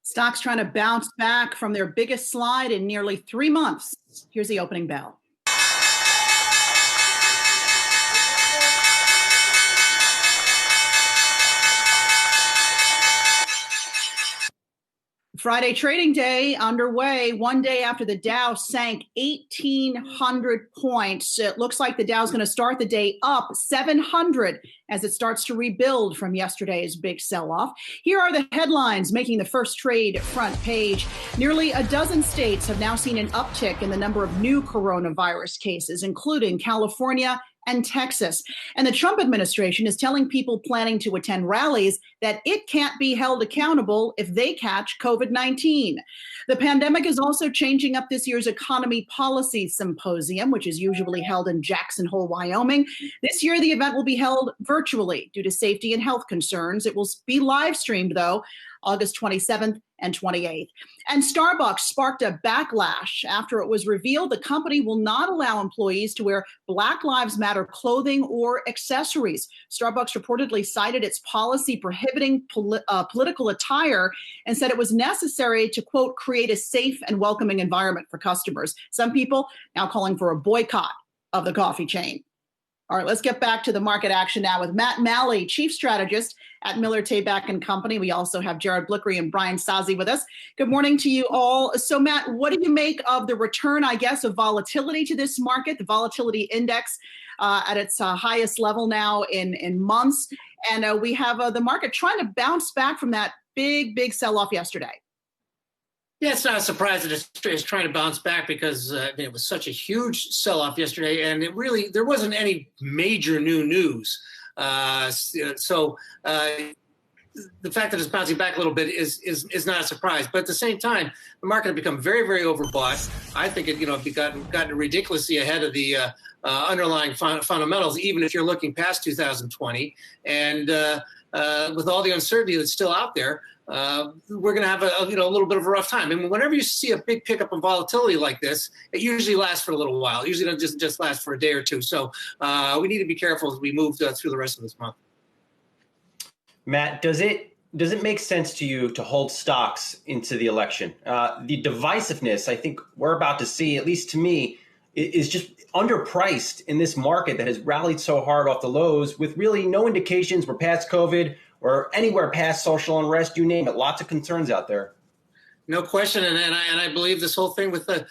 Stocks trying to bounce back from their biggest slide in nearly 3 months. Here's the opening bell. Friday trading day underway, one day after the Dow sank 1,800 points. It looks like the Dow's going to start the day up 700 as it starts to rebuild from yesterday's big sell-off. Here are the headlines making the first trade front page. Nearly a dozen states have now seen an uptick in the number of new coronavirus cases, including California and Texas. And the Trump administration is telling people planning to attend rallies that it can't be held accountable if they catch COVID-19. The pandemic is also changing up this year's Economy Policy Symposium, which is usually held in Jackson Hole, Wyoming. This year, the event will be held virtually due to safety and health concerns. It will be live streamed, though, August 27th and 28th. And Starbucks sparked a backlash after it was revealed the company will not allow employees to wear Black Lives Matter clothing or accessories. Starbucks reportedly cited its policy prohibiting political attire and said it was necessary to, quote, create a safe and welcoming environment for customers. Some people now calling for a boycott of the coffee chain. All right, let's get back to the market action now with Matt Maley, Chief Strategist at Miller Tabak Co. We also have Jared Blickery and Brian Sozzi with us. Good morning to you all. So, Matt, what do you make of the return, I guess, of volatility to this market, the volatility index at its highest level now in months? And we have the market trying to bounce back from that big sell-off yesterday. Yeah, it's not a surprise that it's trying to bounce back because it was such a huge sell-off yesterday, and there wasn't any major new news. So the fact that it's bouncing back a little bit is not a surprise. But at the same time, the market had become very, very overbought. I think it gotten ridiculously ahead of the underlying fundamentals, even if you're looking past 2020. And with all the uncertainty that's still out there, we're going to have a little bit of a rough time. I mean, whenever you see a big pickup in volatility like this, it usually lasts for a little while. It usually doesn't just last for a day or two. So we need to be careful as we move through the rest of this month. Matt, does it make sense to you to hold stocks into the election? The divisiveness I think we're about to see, at least to me, is just underpriced in this market that has rallied so hard off the lows with really no indications we're past COVID or anywhere past social unrest, you name it. Lots of concerns out there. No question, and I believe this whole thing with the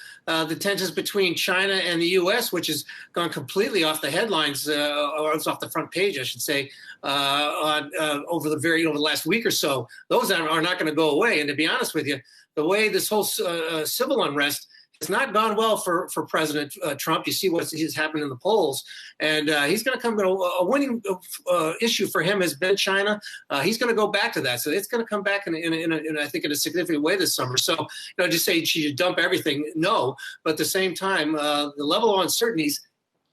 tensions between China and the U.S., which has gone completely off the headlines, or it's off the front page, I should say, over the last week or so. Those are not going to go away. And to be honest with you, the way this whole civil unrest has not gone well for President Trump. You see what has happened in the polls, and he's going to come. A winning issue for him has been China. He's going to go back to that, so it's going to come back in I think in a significant way this summer. So just say she should dump everything, no, but at the same time, the level of uncertainties.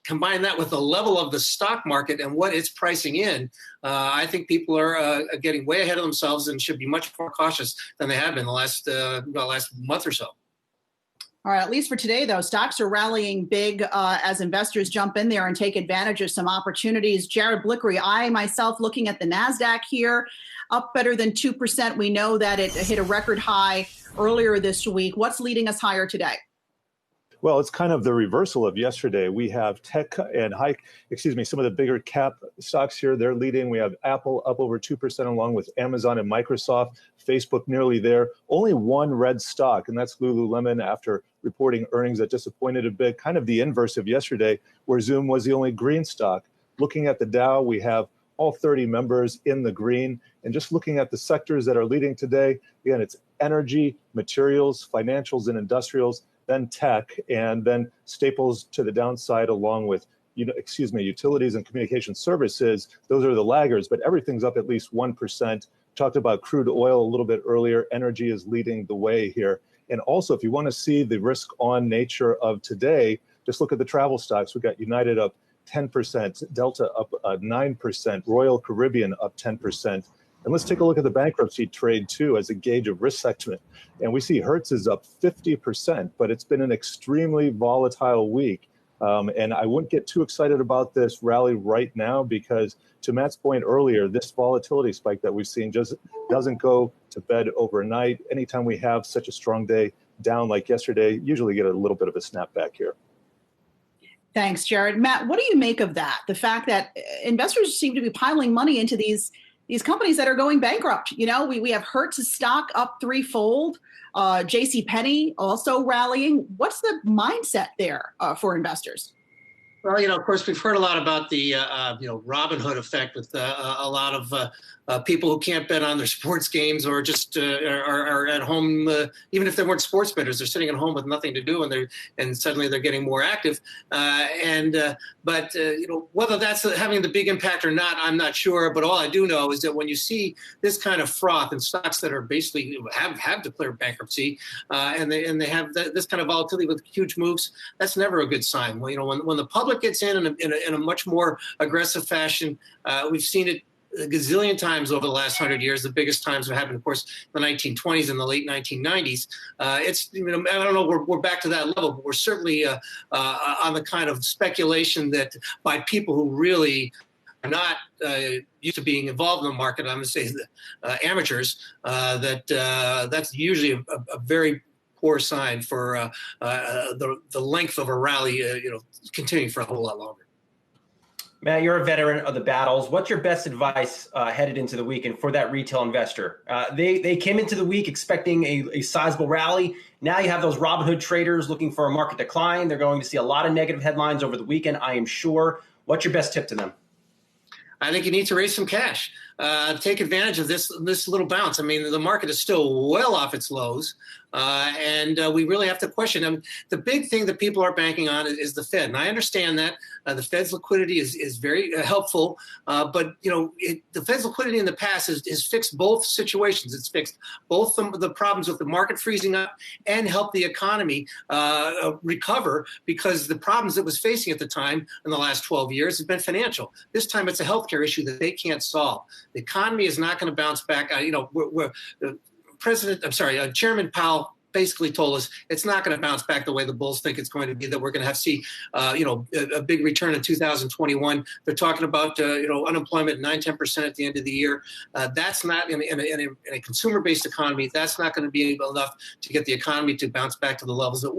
Combine that with the level of the stock market and what it's pricing in, I think people are getting way ahead of themselves and should be much more cautious than they have been the last month or so. All right, at least for today, though, stocks are rallying big as investors jump in there and take advantage of some opportunities. Jared Blickery, I myself looking at the NASDAQ here, up better than 2%. We know that it hit a record high earlier this week. What's leading us higher today? Well, it's kind of the reversal of yesterday. We have tech and some of the bigger cap stocks here. They're leading. We have Apple up over 2% along with Amazon and Microsoft, Facebook nearly there. Only one red stock, and that's Lululemon after reporting earnings that disappointed a bit, kind of the inverse of yesterday where Zoom was the only green stock. Looking at the Dow, we have all 30 members in the green. And just looking at the sectors that are leading today, again, it's energy, materials, financials, and industrials, then tech, and then staples to the downside along with, utilities and communication services. Those are the laggards, but everything's up at least 1%. Talked about crude oil a little bit earlier. Energy is leading the way here. And also, if you want to see the risk-on nature of today, just look at the travel stocks. We got United up 10%, Delta up 9%, Royal Caribbean up 10%. And let's take a look at the bankruptcy trade, too, as a gauge of risk sentiment. And we see Hertz is up 50%, but it's been an extremely volatile week. And I wouldn't get too excited about this rally right now because, to Matt's point earlier, this volatility spike that we've seen just doesn't go to bed overnight. Anytime we have such a strong day down like yesterday, usually get a little bit of a snapback here. Thanks, Jared. Matt, what do you make of that? The fact that investors seem to be piling money into these companies that are going bankrupt. You know, we have Hertz stock up threefold. JCPenney also rallying. What's the mindset there for investors? Well, of course, we've heard a lot about the, Robin Hood effect with a lot of people who can't bet on their sports games or just are at home, even if they weren't sports bettors, they're sitting at home with nothing to do and suddenly they're getting more active. But whether that's having the big impact or not, I'm not sure. But all I do know is that when you see this kind of froth in stocks that are basically have declared bankruptcy and they have this kind of volatility with huge moves, that's never a good sign. When the public gets in a much more aggressive fashion, we've seen it a gazillion times over the last 100 years. The biggest times have happened, of course, in the 1920s and the late 1990s. I don't know, we're back to that level, but we're certainly on the kind of speculation that by people who really are not used to being involved in the market, I'm going to say amateurs, that's usually a very poor sign for the length of a rally, continuing for a whole lot longer. Matt, you're a veteran of the battles. What's your best advice headed into the week and for that retail investor? They came into the week expecting a sizable rally. Now you have those Robinhood traders looking for a market decline. They're going to see a lot of negative headlines over the weekend, I am sure. What's your best tip to them? I think you need to raise some cash. Take advantage of this little bounce. I mean, the market is still well off its lows, and we really have to question. I mean, the big thing that people are banking on is the Fed, and I understand that the Fed's liquidity is very helpful. But the Fed's liquidity in the past has fixed both situations. It's fixed both the problems with the market freezing up and helped the economy recover, because the problems it was facing at the time in the last 12 years have been financial. This time it's a healthcare issue that they can't solve. The economy is not going to bounce back. Chairman Powell basically told us it's not going to bounce back the way the bulls think it's going to be, that we're going to see, a big return in 2021. They're talking about, unemployment 9-10% at the end of the year. That's not in a consumer-based economy. That's not going to be enough to get the economy to bounce back to the levels that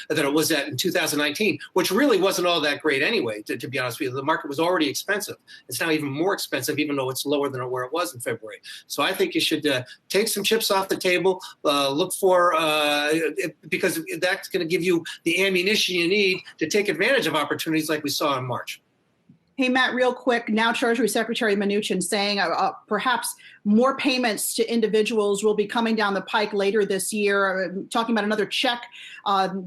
it was at in 2019, which really wasn't all that great anyway, to be honest with you. The market was already expensive. It's now even more expensive, even though it's lower than where it was in February. So I think you should take some chips off the table, look for because that's going to give you the ammunition you need to take advantage of opportunities like we saw in March. Hey, Matt, real quick, now Treasury Secretary Mnuchin saying perhaps more payments to individuals will be coming down the pike later this year, talking about another check.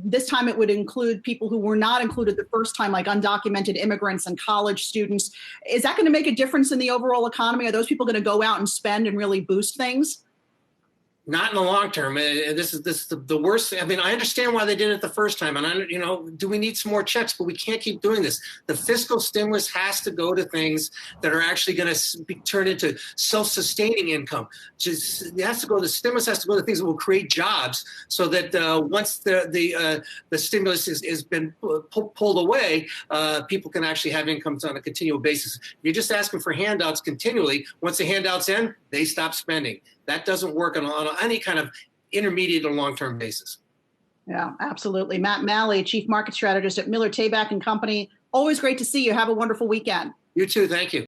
This time it would include people who were not included the first time, like undocumented immigrants and college students. Is that going to make a difference in the overall economy? Are those people going to go out and spend and really boost things? Not in the long term. This is the worst. I mean, I understand why they did it the first time, and do we need some more checks? But we can't keep doing this. The fiscal stimulus has to go to things that are actually going to be turned into self-sustaining income. The stimulus has to go to things that will create jobs, so that once the stimulus has been pulled away, people can actually have incomes on a continual basis. If you're just asking for handouts continually, once the handouts end, they stop spending. That doesn't work on any kind of intermediate or long-term basis. Yeah, absolutely. Matt Maley, Chief Market Strategist at Miller Tabak Co. Always great to see you. Have a wonderful weekend. You too. Thank you.